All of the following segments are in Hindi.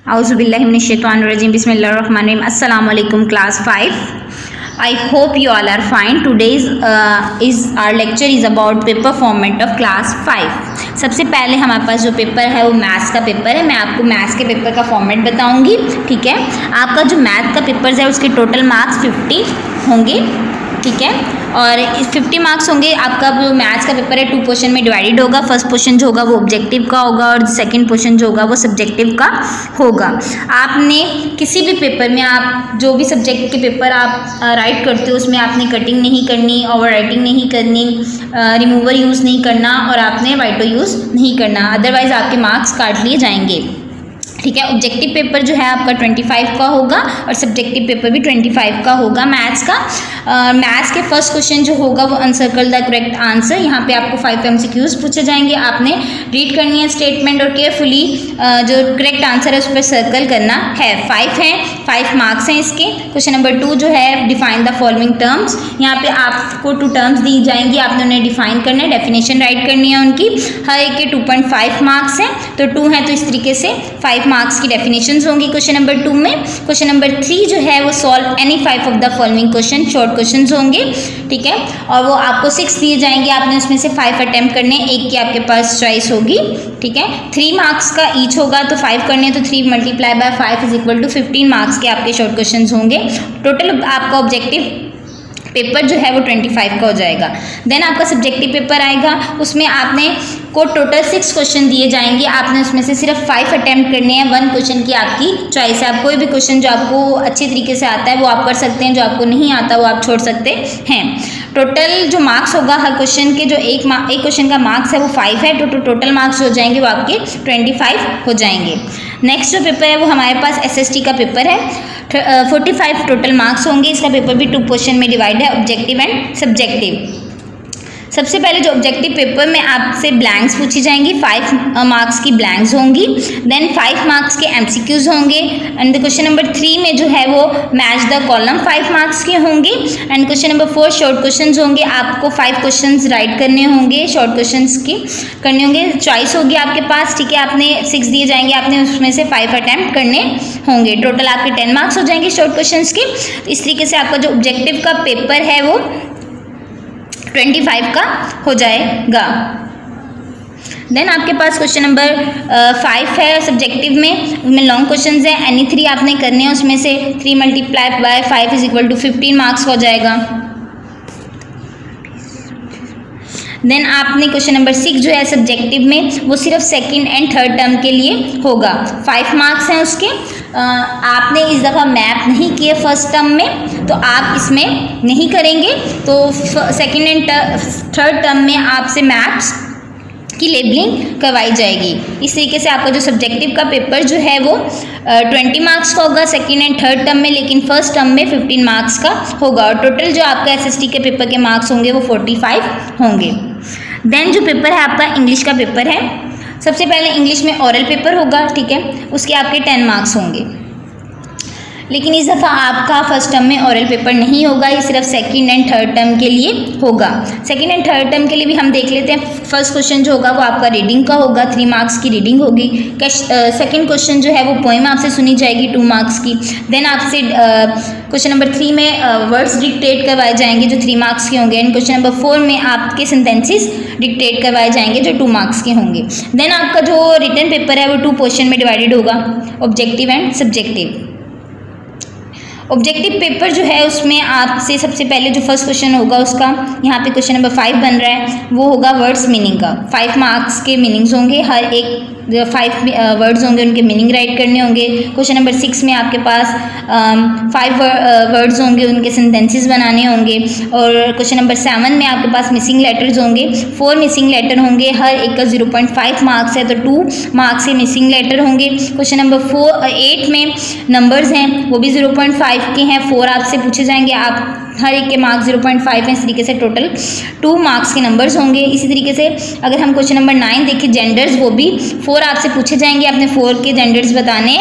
Auzubillahi minash-shaytanir-rajim. Bismillahir-rahmanir-rahim. Assalamu alaikum class 5. I hope you all are fine. Today's our lecture is about paper format of class 5. सबसे पहले हमारे पास जो पेपर है वो मैथ्स का पेपर है। मैं आपको मैथ्स के पेपर का फॉर्मेट बताऊंगी, ठीक है। आपका जो मैथ का पेपर है उसके टोटल मार्क्स 50 होंगे, ठीक है। और 50 मार्क्स होंगे। आपका जो मैथ्स का पेपर है 2 पोर्शन में डिवाइडेड होगा। फर्स्ट पोर्शन जो होगा वो ऑब्जेक्टिव का होगा और सेकंड पोर्शन जो होगा वो सब्जेक्टिव का होगा। आपने किसी भी पेपर में आप जो भी सब्जेक्ट के पेपर आप राइट करते हो उसमें आपने कटिंग नहीं करनी, ओवर राइटिंग नहीं करनी, रिमूवर यूज़ नहीं करना और आपने वाइटो यूज़ नहीं करना, अदरवाइज़ आपके मार्क्स काट लिए जाएंगे, ठीक है। ऑब्जेक्टिव पेपर जो है आपका 25 का होगा और सब्जेक्टिव पेपर भी 25 का होगा मैथ्स का। मैथ्स के फर्स्ट क्वेश्चन जो होगा वो अनसर्कल द करेक्ट आंसर। यहाँ पे आपको 5 MCQs पूछे जाएंगे। आपने रीड करनी है स्टेटमेंट और केयरफुली जो करेक्ट आंसर है उस पर सर्कल करना है। 5 मार्क्स हैं इसके। क्वेश्चन नंबर 2 जो है डिफाइन द फॉलोइंग टर्म्स। यहाँ पे आपको 2 टर्म्स दी जाएंगी, आपने उन्हें डिफाइन करना है, डेफिनेशन राइट करनी है उनकी। हर एक के 2.5 मार्क्स हैं, तो 2 हैं तो इस तरीके से 5 मार्क्स की डेफिनेशंस होंगी क्वेश्चन नंबर 2 में। क्वेश्चन नंबर 3 जो है वो solve any 5 of the following question, short questions होंगे, ठीक है। और वो आपको 6 दिए जाएंगे, आपने उसमें से 5 अटेम्प्ट करने, एक की आपके पास चॉइस होगी, ठीक है। 3 मार्क्स का ईच होगा तो 5 करने, तो 3 × 5 = 15 मार्क्स के आपके शॉर्ट क्वेश्चंस होंगे। टोटल आपका ऑब्जेक्टिव पेपर जो है वो 25 का हो जाएगा। देन आपका सब्जेक्टिव पेपर आएगा, उसमें आपने को टोटल 6 क्वेश्चन दिए जाएंगे, आपने उसमें से सिर्फ 5 अटेम्प्ट करने हैं। 1 क्वेश्चन की आपकी चॉइस है। आप कोई भी क्वेश्चन जो आपको अच्छी तरीके से आता है वो आप कर सकते हैं, जो आपको नहीं आता वो आप छोड़ सकते हैं। टोटल जो मार्क्स होगा हर क्वेश्चन के, जो एक क्वेश्चन का मार्क्स है वो 5 है, तो टोटल मार्क्स हो जाएंगे वो आपके 25 हो जाएंगे। नेक्स्ट जो पेपर है वो हमारे पास SST का पेपर है। 45 टोटल मार्क्स होंगे। इसका पेपर भी 2 पोर्शन में डिवाइड है, ऑब्जेक्टिव एंड सब्जेक्टिव। सबसे पहले जो ऑब्जेक्टिव पेपर में आपसे ब्लैंक्स पूछी जाएंगी, 5 मार्क्स की ब्लैंक्स होंगी। देन 5 मार्क्स के MCQs होंगे। एंड क्वेश्चन नंबर 3 में जो है वो मैच द कॉलम 5 मार्क्स के होंगे। And question number 4 short questions होंगे। आपको 5 क्वेश्चंस राइट करने होंगे, शॉर्ट क्वेश्चंस की करने होंगे, चॉइस होगी आपके पास, ठीक है। आपने 6 दिए जाएंगे, आपने उसमें से 5 अटैम्प्ट करने होंगे। टोटल आपके 10 मार्क्स हो जाएंगे शॉर्ट क्वेश्चंस के। इस तरीके से आपका जो ऑब्जेक्टिव का पेपर है वो 25 का हो जाएगा। देन आपके पास क्वेश्चन नंबर 5 है सब्जेक्टिव में, उसमें लॉन्ग क्वेश्चंस है, एनी 3 आपने करने हैं, उसमें से 3 × 5 = 15 मार्क्स हो जाएगा। देन आपने क्वेश्चन नंबर 6 जो है सब्जेक्टिव में वो सिर्फ सेकंड एंड थर्ड टर्म के लिए होगा। 5 मार्क्स हैं उसके। आपने इस दफ़ा मैप नहीं किए फर्स्ट टर्म में तो आप इसमें नहीं करेंगे, तो सेकंड एंड थर्ड टर्म में आपसे मैप्स की लेबलिंग करवाई जाएगी। इस तरीके से आपका जो सब्जेक्टिव का पेपर जो है वो 20 मार्क्स का होगा सेकंड एंड थर्ड टर्म में, लेकिन फर्स्ट टर्म में 15 मार्क्स का होगा। और टोटल जो आपका SST के पेपर के मार्क्स होंगे वो 45 होंगे। देन जो पेपर है आपका इंग्लिश का पेपर है। सबसे पहले इंग्लिश में ओरल पेपर होगा, ठीक है। उसके आपके 10 मार्क्स होंगे, लेकिन इस दफ़ा आपका फर्स्ट टर्म में ओरल पेपर नहीं होगा, ये सिर्फ सेकंड एंड थर्ड टर्म के लिए होगा। सेकंड एंड थर्ड टर्म के लिए भी हम देख लेते हैं। फर्स्ट क्वेश्चन जो होगा वो आपका रीडिंग का होगा, 3 मार्क्स की रीडिंग होगी। सेकंड क्वेश्चन जो है वो पोएम आपसे सुनी जाएगी 2 मार्क्स की। देन आपसे क्वेश्चन नंबर 3 में वर्ड्स डिक्टेट करवाए जाएंगे जो 3 मार्क्स के होंगे। एंड क्वेश्चन नंबर 4 में आपके सेंटेंसेस डिक्टेट करवाए जाएंगे जो 2 मार्क्स के होंगे। देन आपका जो रिटन पेपर है वो 2 पोर्शन में डिवाइडेड होगा, objective and subjective. Objective paper जो है उसमें आपसे सबसे पहले जो फर्स्ट क्वेश्चन होगा उसका यहाँ पे क्वेश्चन नंबर 5 बन रहा है, वो होगा वर्ड्स मीनिंग का। 5 मार्क्स के मीनिंग्स होंगे, हर एक 5 वर्ड्स होंगे, उनके मीनिंग राइट करने होंगे। क्वेश्चन नंबर 6 में आपके पास 5 वर्ड्स होंगे, उनके सेंटेंसेस बनाने होंगे। और क्वेश्चन नंबर 7 में आपके पास मिसिंग लेटर्स होंगे, 4 मिसिंग लेटर होंगे, हर एक का 0.5 मार्क्स है तो 2 मार्क्स के मिसिंग लेटर होंगे। क्वेश्चन नंबर 8 में नंबर्स हैं, वो भी 0.5 के हैं, 4 आपसे पूछे जाएंगे, आप हर एक के मार्क्स 0.5 हैं। इस तरीके से टोटल 2 मार्क्स के नंबर्स होंगे। इसी तरीके से अगर हम क्वेश्चन नंबर 9 देखें जेंडर्स, वो भी 4 आपसे पूछे जाएंगे, आपने 4 के जेंडर्स बताने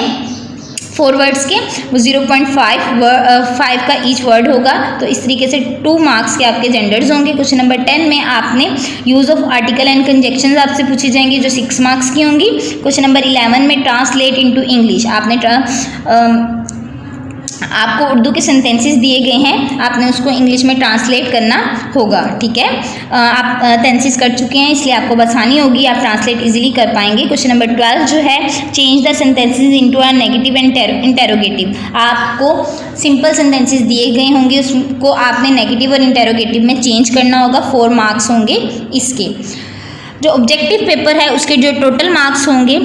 4 वर्ड्स के, वो 0.5 का ईच वर्ड होगा। तो इस तरीके से 2 मार्क्स के आपके जेंडर्स होंगे। क्वेश्चन नंबर 10 में आपने use of article and conjunctions आपसे पूछी जाएंगी जो 6 मार्क्स की होंगी। क्वेश्चन नंबर 11 में ट्रांसलेट इनटू इंग्लिश, आपको उर्दू के सेंटेंसेस दिए गए हैं, आपने उसको इंग्लिश में ट्रांसलेट करना होगा। ठीक है, आप टेंसेस कर चुके हैं इसलिए आपको आसानी होगी, आप ट्रांसलेट इजीली कर पाएंगे। क्वेश्चन नंबर 12 जो है change the sentences into a negative and interrogative, आपको सिंपल सेंटेंसेस दिए गए होंगे, उसको आपने नेगेटिव और इंटेरोगेटिव में चेंज करना होगा। 4 मार्क्स होंगे इसके। जो ऑब्जेक्टिव पेपर है उसके जो टोटल मार्क्स होंगे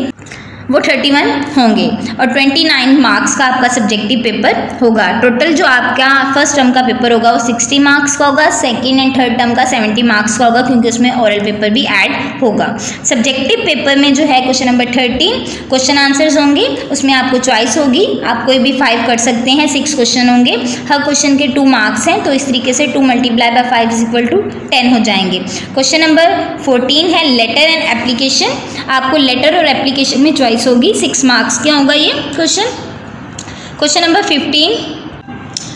वो 31 होंगे और 29 मार्क्स का आपका सब्जेक्टिव पेपर होगा। टोटल जो आपका फर्स्ट टर्म का पेपर होगा वो 60 मार्क्स का होगा, सेकेंड एंड थर्ड टर्म का 70 मार्क्स का होगा क्योंकि उसमें ओरल पेपर भी ऐड होगा। सब्जेक्टिव पेपर में जो है क्वेश्चन नंबर 13 क्वेश्चन आंसर्स होंगे, उसमें आपको चॉइस होगी, आप कोई भी 5 कर सकते हैं। 6 क्वेश्चन होंगे, हर क्वेश्चन के 2 मार्क्स हैं, तो इस तरीके से 2 × 5 = 10 हो जाएंगे। क्वेश्चन नंबर 14 है लेटर एंड एप्लीकेशन, आपको लेटर और एप्लीकेशन में चॉइस होगी। 6 मार्क्स क्या होगा ये क्वेश्चन। क्वेश्चन नंबर 15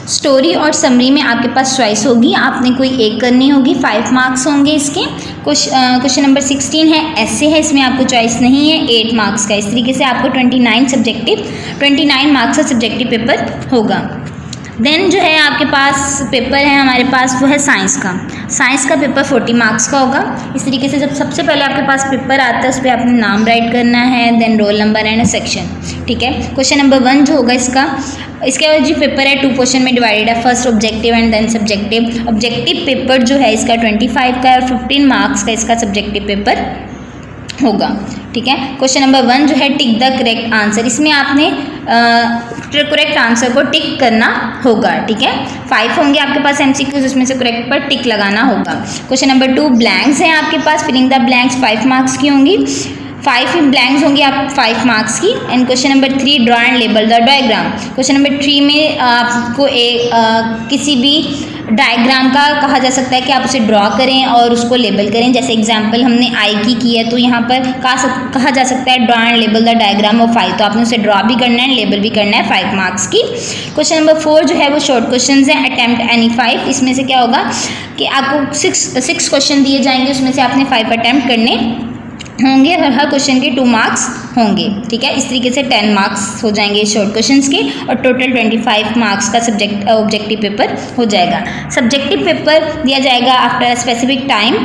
स्टोरी और समरी में आपके पास चॉइस होगी, आपने कोई एक करनी होगी, 5 मार्क्स होंगे इसके। क्वेश्चन नंबर 16 है ऐसे है, इसमें आपको चॉइस नहीं है, 8 मार्क्स का। इस तरीके से आपको 29 मार्क्स का सब्जेक्टिव पेपर होगा। देन जो है आपके पास पेपर है हमारे पास वो है साइंस का। साइंस का पेपर 40 मार्क्स का होगा। इस तरीके से जब सबसे पहले आपके पास पेपर आता है उस पर आपने नाम राइट करना है, then roll number and section. ठीक है, क्वेश्चन नंबर 1 जो होगा इसके बाद जो पेपर है 2 पोर्शन में डिवाइडेड है, first objective and then subjective. Objective paper जो है इसका 25 का है और 15 मार्क्स का इसका सब्जेक्टिव पेपर होगा। ठीक है, क्वेश्चन नंबर 1 जो है टिक द करेक्ट आंसर, इसमें आपने करेक्ट आंसर को टिक करना होगा। ठीक है, 5 होंगे आपके पास MCQs, उसमें से करेक्ट पर टिक लगाना होगा। क्वेश्चन नंबर 2 ब्लैंक्स हैं आपके पास, फिलिंग द ब्लैंक्स 5 मार्क्स की होंगी, 5 ब्लैंक्स होंगी आप 5 मार्क्स की। And question number 3 draw and label the diagram, question number 3 में आपको किसी भी डायग्राम का कहा जा सकता है कि आप उसे ड्रॉ करें और उसको लेबल करें। जैसे एग्जांपल हमने आई की है तो यहाँ पर कहा जा सकता है draw and label the diagram of eye, तो आपने उसे ड्रॉ भी करना है, लेबल भी करना है, 5 मार्क्स की। क्वेश्चन नंबर 4 जो है वो शॉर्ट क्वेश्चन है, अटेम्प्ट एनी 5, इसमें से क्या होगा कि आपको 6 क्वेश्चन दिए जाएंगे, उसमें से आपने 5 अटेम्प्ट करने होंगे, हर क्वेश्चन के 2 मार्क्स होंगे। ठीक है, इस तरीके से 10 मार्क्स हो जाएंगे शॉर्ट क्वेश्चंस के और टोटल 25 मार्क्स का ऑब्जेक्टिव पेपर हो जाएगा। सब्जेक्टिव पेपर दिया जाएगा आफ्टर अ स्पेसिफिक टाइम,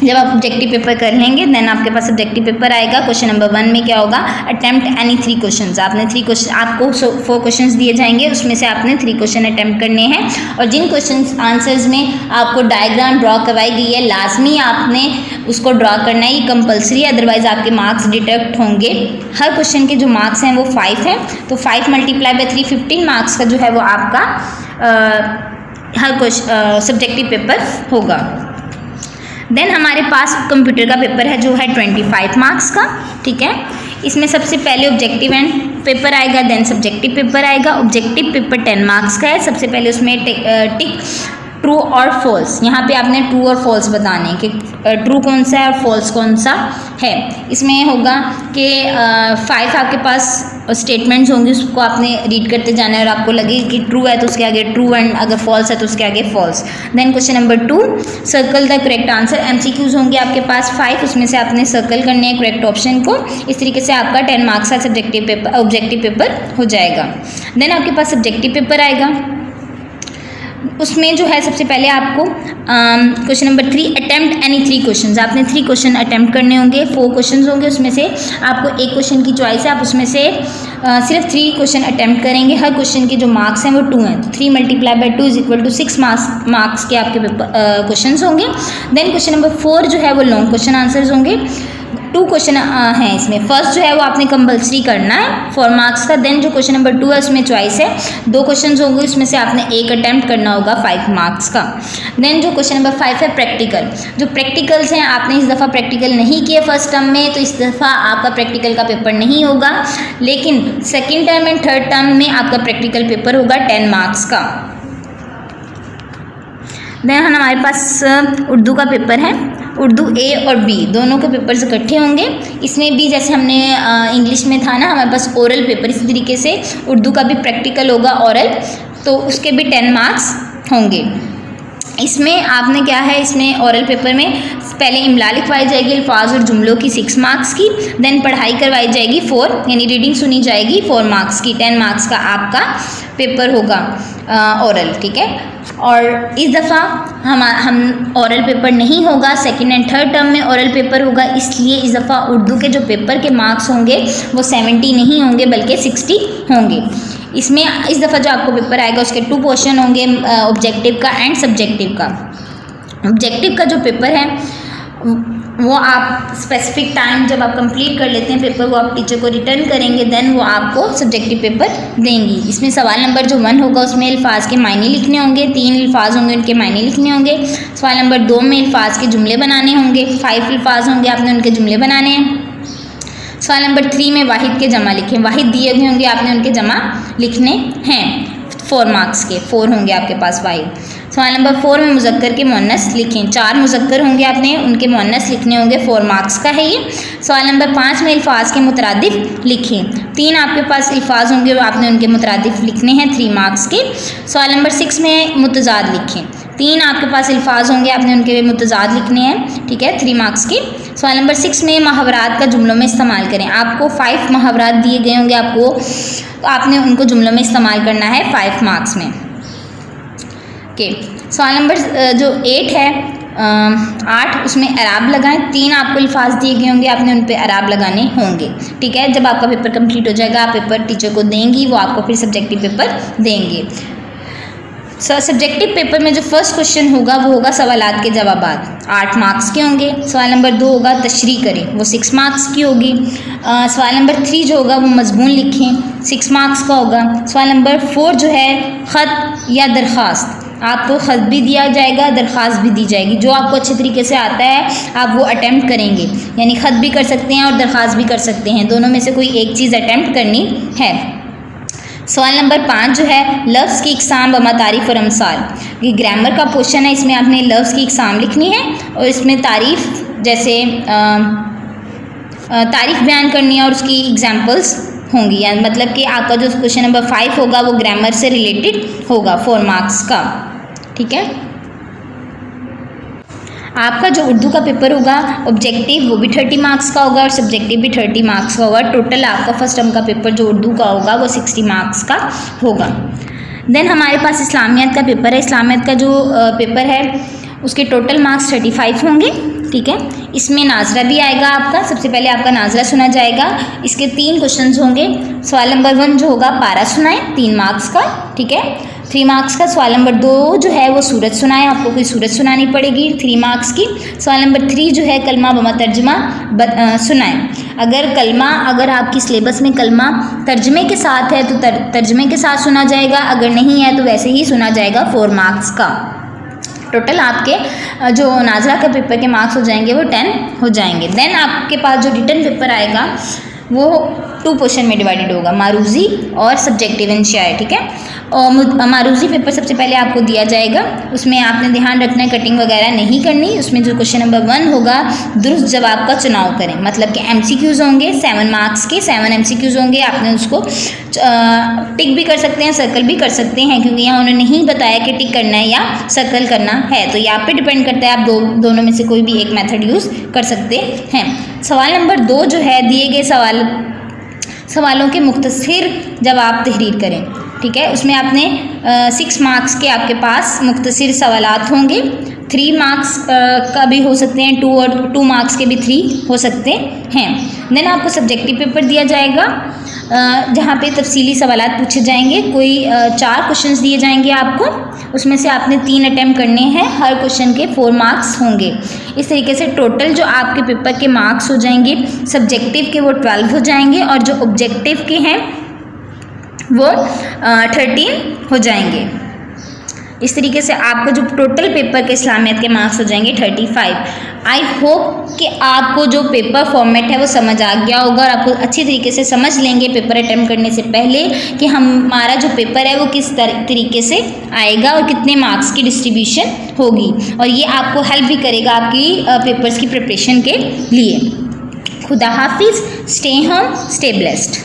जब आप ऑब्जेक्टिव पेपर कर लेंगे देन आपके पास सब्जेक्टिव पेपर आएगा। क्वेश्चन नंबर 1 में क्या होगा, अटेम्प्ट एनी 3 क्वेश्चंस, आपने 3 क्वेश्चन, आपको 4 क्वेश्चंस दिए जाएंगे, उसमें से आपने 3 क्वेश्चन अटेम्प्ट करने हैं और जिन क्वेश्चन आंसर्स में आपको डायग्राम ड्रॉ करवाई गई है लाजमी आपने उसको ड्रॉ करना है, ये कंपलसरी, अदरवाइज आपके मार्क्स डिडक्ट होंगे। हर क्वेश्चन के जो मार्क्स हैं वो 5 हैं, तो 5 × 3 15 मार्क्स का जो है वो आपका हर सब्जेक्टिव पेपर होगा। देन हमारे पास कंप्यूटर का पेपर है जो है 25 मार्क्स का। ठीक है, इसमें सबसे पहले ऑब्जेक्टिव एंड पेपर आएगा, देन सब्जेक्टिव पेपर आएगा। ऑब्जेक्टिव पेपर 10 मार्क्स का है, सबसे पहले उसमें टिक ट्रू और फॉल्स, यहाँ पे आपने ट्रू और फॉल्स बताने कि ट्रू कौन सा है और फॉल्स कौन सा है। इसमें होगा कि 5 आपके पास स्टेटमेंट्स होंगे, उसको आपने रीड करते जाना है और आपको लगे कि ट्रू है तो उसके आगे ट्रू एंड अगर फॉल्स है तो उसके आगे false. Then question number 2 circle the correct answer, MCQs होंगे आपके पास 5, उसमें से आपने सर्कल करने हैं करेक्ट ऑप्शन को। इस तरीके से आपका 10 मार्क्स का ऑब्जेक्टिव पेपर हो जाएगा। देन आपके पास सब्जेक्टिव पेपर आएगा, उसमें जो है सबसे पहले आपको question number 3 attempt any 3 questions, आपने 3 क्वेश्चन अटेम्प्ट करने होंगे, 4 क्वेश्चंस होंगे, उसमें से आपको एक क्वेश्चन की चॉइस है, आप उसमें से सिर्फ 3 क्वेश्चन अटेम्प्ट करेंगे। हर क्वेश्चन के जो मार्क्स हैं वो 2 हैं, 3 × 2 = 6 मार्क्स के आपके क्वेश्चन होंगे। देन क्वेश्चन नंबर 4 जो है वो लॉन्ग क्वेश्चन आंसर्स होंगे, 2 क्वेश्चन हैं इसमें। फर्स्ट जो है वो आपने कंपल्सरी करना है 4 मार्क्स का। देन जो क्वेश्चन नंबर 2 है उसमें चॉइस है, 2 क्वेश्चन होंगे, उसमें से आपने एक अटैम्प्ट करना होगा 5 मार्क्स का। देन जो क्वेश्चन नंबर 5 है प्रैक्टिकल, जो प्रैक्टिकल्स हैं आपने इस दफ़ा प्रैक्टिकल नहीं किए फर्स्ट टर्म में, तो इस दफ़ा आपका प्रैक्टिकल का पेपर नहीं होगा, लेकिन second term and third term में आपका प्रैक्टिकल पेपर होगा 10 मार्क्स का। देन हमारे पास उर्दू का पेपर है, उर्दू ए और बी दोनों के पेपर्स इकट्ठे होंगे। इसमें भी जैसे हमने इंग्लिश में था ना हमारे पास ओरल पेपर, इसी तरीके से उर्दू का भी प्रैक्टिकल होगा ओरल, तो उसके भी 10 मार्क्स होंगे। इसमें आपने क्या है, इसमें ओरल पेपर में पहले इमला लिखवाई जाएगी अल्फाज और जुमलों की 6 मार्क्स की, देन पढ़ाई करवाई जाएगी 4, यानी रीडिंग सुनी जाएगी 4 मार्क्स की। 10 मार्क्स का आपका पेपर होगा ओरल, ठीक है। और इस दफ़ा हम ओरल पेपर नहीं होगा, सेकंड एंड थर्ड टर्म में ओरल पेपर होगा, इसलिए इस दफ़ा उर्दू के जो पेपर के मार्क्स होंगे वो 70 नहीं होंगे बल्कि 60 होंगे। इसमें इस दफ़ा जो आपको पेपर आएगा उसके 2 पोर्शन होंगे, ऑब्जेक्टिव का एंड सब्जेक्टिव का। ऑब्जेक्टिव का जो पेपर है वो आप स्पेसिफिक टाइम जब आप कंप्लीट कर लेते हैं पेपर, वो आप टीचर को रिटर्न करेंगे, देन वो आपको सब्जेक्टिव पेपर देंगी। इसमें सवाल नंबर जो 1 होगा उसमें अल्फाज के मायने लिखने होंगे, 3 अल्फाज होंगे उनके मायने लिखने होंगे। सवाल नंबर 2 में अल्फाज के जुमले बनाने होंगे, 5 अल्फाज होंगे, आपने उनके जुमले बनाने हैं। सवाल नंबर 3 में वाहिद के जमा लिखें, वाहिद दिए गए होंगे, आपने उनके जमा लिखने हैं, 4 मार्क्स के 4 होंगे आपके पास वाहिद। सवाल नंबर 4 में मुज़क्कर के मुअन्नस लिखें, 4 मुज़क्कर होंगे, आपने उनके मुअन्नस लिखने होंगे, 4 मार्क्स का है ये। सवाल नंबर 5 में अल्फाज के मुतरादिफ लिखें, 3 आपके पास अल्फाज होंगे, आपने उनके मुतरादिफ लिखने हैं, 3 मार्क्स के। सवाल नंबर 6 में मुतज़ाद लिखें, 3 आपके पास अल्फाज होंगे, आपने उनके मुतज़ाद लिखने हैं, ठीक है, 3 मार्क्स के। सवाल नंबर 6 में मुहावरात का जुमलों में इस्तेमाल करें, आपको 5 मुहावरात दिए गए होंगे आपको, तो आपने उनको जुमलों में इस्तेमाल करना है 5 मार्क्स में, ओके। सवाल नंबर जो 8 है 8, उसमें अराब लगाएं, 3 आपको अल्फाज दिए गए होंगे, आपने उन पे अराब लगाने होंगे, ठीक है। जब आपका पेपर कंप्लीट हो जाएगा आप पेपर टीचर को देंगी, वो आपको फिर सब्जेक्टिव पेपर देंगे। सब्जेक्टिव पेपर में जो फर्स्ट क्वेश्चन होगा वो होगा सवालात के जवाबात, 8 मार्क्स के होंगे। सवाल नंबर 2 होगा तशरीह करें, वो 6 मार्क्स की होगी। सवाल नंबर 3 जो होगा वो मजमून लिखें, 6 मार्क्स का होगा। सवाल नंबर 4 जो है ख़त या दरख्वास्त, आपको ख़त भी दिया जाएगा, दरख्वास्त भी दी जाएगी, जो आपको अच्छे तरीके से आता है आप वो अटैम्प्ट करेंगे, यानी ख़त भी कर सकते हैं और दरख्वास्त भी कर सकते हैं, दोनों में से कोई एक चीज़ अटैम्प्ट करनी है। सवाल नंबर 5 जो है लफ्ज़ की इकसाम बमा तारीफ़ और अमसाल, ये ग्रामर का पोर्शन है, इसमें आपने लफ्ज़ की इकसाम लिखनी है और इसमें तारीफ़ जैसे तारीफ़ बयान करनी है और उसकी एग्जांपल्स होंगी, यानी मतलब कि आपका जो क्वेश्चन नंबर 5 होगा वो ग्रामर से रिलेटेड होगा 4 मार्क्स का, ठीक है। आपका जो उर्दू का पेपर होगा ऑब्जेक्टिव वो भी 30 मार्क्स का होगा और सब्जेक्टिव भी 30 मार्क्स का होगा। टोटल आपका फर्स्ट टर्म का पेपर जो उर्दू का होगा वो 60 मार्क्स का होगा। देन हमारे पास इस्लामियत का पेपर है, इस्लामियत का जो पेपर है उसके टोटल मार्क्स 35 होंगे, ठीक है। इसमें नाजरा भी आएगा आपका, सबसे पहले आपका नाजरा सुना जाएगा, इसके 3 क्वेश्चंस होंगे। सवाल नंबर 1 जो होगा पारा सुनाए, 3 मार्क्स का, ठीक है, 3 मार्क्स का। सवाल नंबर 2 जो है वो सूरत सुनाए, आपको कोई सूरत सुनानी पड़ेगी, 3 मार्क्स की। सवाल नंबर 3 जो है कलमा बमा तर्जमा सुनाए, अगर आपकी सिलेबस में कलमा तर्जमे के साथ है तो तर्जमे के साथ सुना जाएगा, अगर नहीं है तो वैसे ही सुना जाएगा 4 मार्क्स का। टोटल आपके जो नाजरा के पेपर के मार्क्स हो जाएंगे वो 10 हो जाएंगे। देन आपके पास जो रिटन पेपर आएगा वो 2 पोर्शन में डिवाइडेड होगा, मारूजी और सब्जेक्टिव इंशाअ, ठीक है। और मारूजी पेपर सबसे पहले आपको दिया जाएगा, उसमें आपने ध्यान रखना है कटिंग वगैरह नहीं करनी। उसमें जो क्वेश्चन नंबर 1 होगा दुरुस्त जवाब का चुनाव करें, मतलब कि MCQs होंगे 7 मार्क्स के, 7 MCQs होंगे, आपने उसको टिक भी कर सकते हैं, सर्कल भी कर सकते हैं, क्योंकि यहाँ उन्होंने नहीं बताया कि टिक करना है या सर्कल करना है, तो ये आप पे डिपेंड करता है, आप दोनों में से कोई भी एक मेथड यूज़ कर सकते हैं। सवाल नंबर 2 जो है दिए गए सवालों के मुख्तसर जवाब तहरीर करें, ठीक है। उसमें आपने 6 मार्क्स के आपके पास मुख्तसर सवालात होंगे, 3 मार्क्स का भी हो सकते हैं, 2 और 2 मार्क्स के भी 3 हो सकते हैं। देन आपको सब्जेक्टिव पेपर दिया जाएगा जहाँ पे तफसीली सवालात पूछे जाएंगे, कोई 4 क्वेश्चंस दिए जाएंगे आपको, उसमें से आपने 3 अटैम्प्ट करने हैं, हर क्वेश्चन के 4 मार्क्स होंगे। इस तरीके से टोटल जो आपके पेपर के मार्क्स हो जाएंगे सब्जेक्टिव के वो 12 हो जाएंगे और जो ऑब्जेक्टिव के हैं वो 13 हो जाएंगे। इस तरीके से आपका जो टोटल पेपर के इस्लामियत के मार्क्स हो जाएंगे 35। आई होप कि आपको जो पेपर फॉर्मेट है वो समझ आ गया होगा और आपको अच्छी तरीके से समझ लेंगे पेपर अटेम्प्ट करने से पहले कि हमारा जो पेपर है वो किस तरीके से आएगा और कितने मार्क्स की डिस्ट्रीब्यूशन होगी, और ये आपको हेल्प भी करेगा आपकी पेपर्स की प्रिपरेशन के लिए। खुदा हाफिज़, स्टे होम, स्टे ब्लेस्ड।